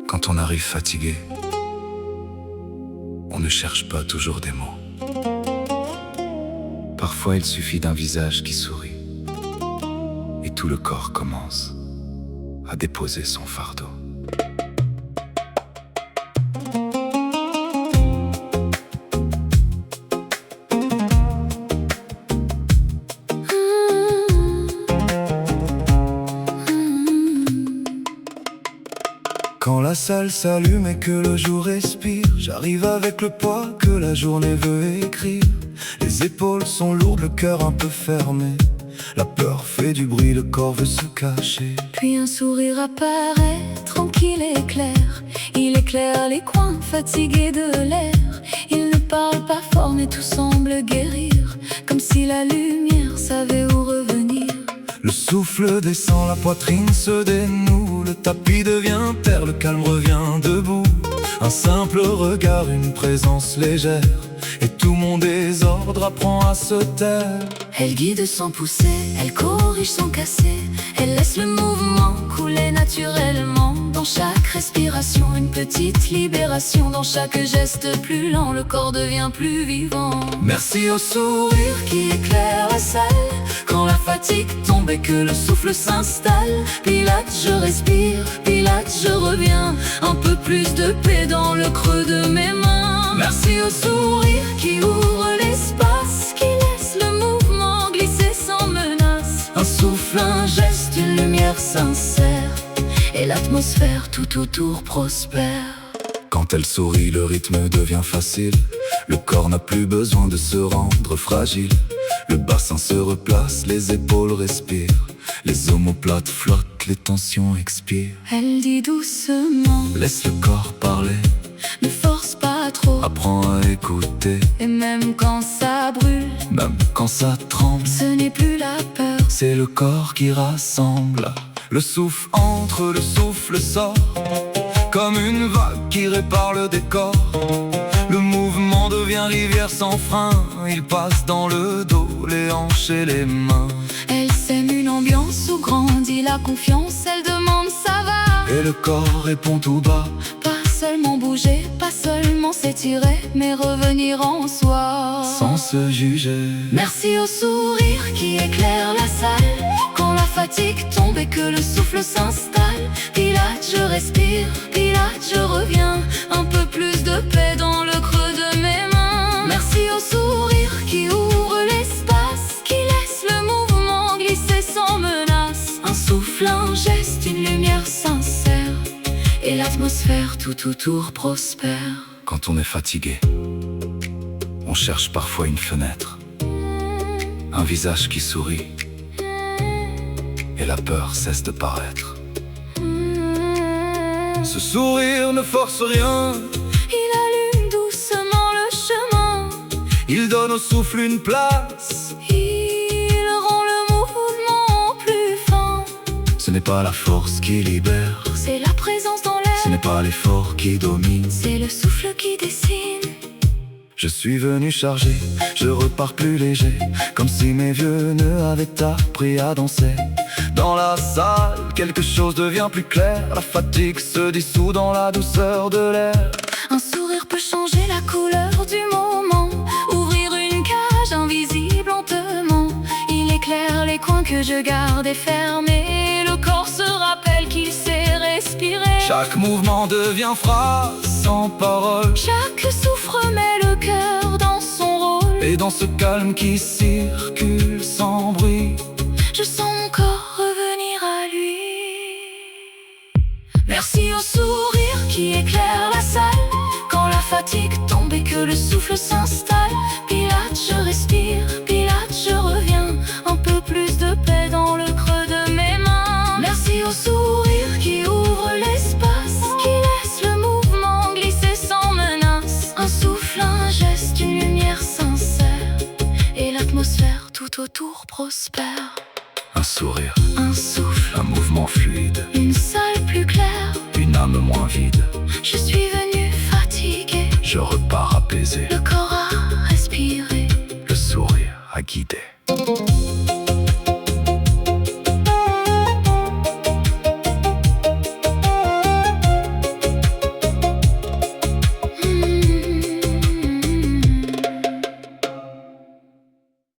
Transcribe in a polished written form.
Quand on arrive fatigué, on ne cherche pas toujours des mots. Parfois il suffit d'un visage qui sourit, et tout le corps commence à déposer son fardeau. Quand la salle s'allume et que le jour respire, j'arrive avec le poids que la journée veut écrire. Les épaules sont lourdes, le cœur un peu fermé. La peur fait du bruit, le corps veut se cacher. Puis un sourire apparaît, tranquille et clair. Il éclaire les coins fatigués de l'air. Il ne parle pas fort mais tout semble guérir, comme si la lumière savait où revenir. Le souffle descend, la poitrine se dénoue. Le tapis devient terre, le calme revient debout. Un simple regard, une présence légère, et tout mon désordre apprend à se taire. Elle guide sans pousser, elle corrige sans casser. Elle laisse le mouvement couler naturellement. Dans chaque respiration, une petite libération. Dans chaque geste plus lent, le corps devient plus vivant. Merci au sourire Qui éclaire la salle quand la fatigue tombe et que le souffle s'installe. Pilate, je respire, Pilate, je reviens. Un peu plus de paix dans le creux de mes mains. Merci au sourire Qui ouvre l'espace, qui laisse le mouvement glisser sans menace. Un souffle, Un geste, une lumière sincère, et l'atmosphère tout autour prospère. Quand elle sourit, le rythme devient facile. Le corps n'a plus besoin de se rendre fragile. Le bassin se replace, les épaules respirent. Les omoplates flottent, les tensions expirent. Elle dit doucement, Laisse le corps parler, ne force pas trop. apprends à écouter. Et même quand ça brûle, Même quand ça tremble, ce n'est plus la peur. c'est le corps qui rassemble. Le souffle entre, le souffle sort, comme une vague qui répare le décor. Le mouvement devient rivière sans frein. Il passe dans le dos, les hanches et les mains. Elle sème une ambiance où grandit la confiance. Elle demande ça va. Et le corps répond tout bas. Pas seulement bouger, pas seulement s'étirer, mais revenir en soi. Sans se juger. Merci au sourire qui éclaire la salle quand la fatigue tombe et que le souffle s'installe. Pilate, je respire, Pilate, je reviens. Un peu plus de paix dans le creux de mes mains. Merci au sourire qui ouvre l'espace, qui laisse le mouvement glisser sans menace. Un souffle, un geste, une lumière sincère, et l'atmosphère tout autour prospère. Quand on est fatigué, on cherche parfois une fenêtre, un visage qui sourit, et la peur cesse de paraître. Ce sourire ne force rien, Il allume doucement le chemin. il donne au souffle une place. Il rend le mouvement plus fin. Ce n'est pas la force qui libère, C'est la présence dans ce n'est l'air. pas l'effort qui domine. C'est le souffle qui dessine. Je suis venu chargé, je repars plus léger, comme si mes vieux nœuds avaient appris à danser. Dans la salle, quelque chose devient plus clair. La fatigue se dissout dans la douceur de l'air. Un sourire peut changer la couleur du moment, ouvrir une cage invisible lentement. Il éclaire les coins que je gardais fermés. Le corps se rappelle qu'il sait respirer. Chaque mouvement devient phrase sans parole. Chaque souffle met le cœur dans son rôle. Et dans ce calme qui circule sans bruit, Je sens mon corps revenir à lui. Merci au sourire qui éclaire la salle quand la fatigue tombe et que le souffle s'installe. Pilate, je respire, Pilate, je reviens. Un peu plus de paix dans le creux de mes mains. Merci au sourire qui ouvre l'espace, qui laisse le mouvement glisser sans menace. Un souffle, un geste, une lumière sincère, et l'atmosphère tout autour prospère. un sourire, Un souffle, un mouvement fluide, une salle plus claire. une âme moins vide. Je suis venu fatigué, Je repars apaisé. le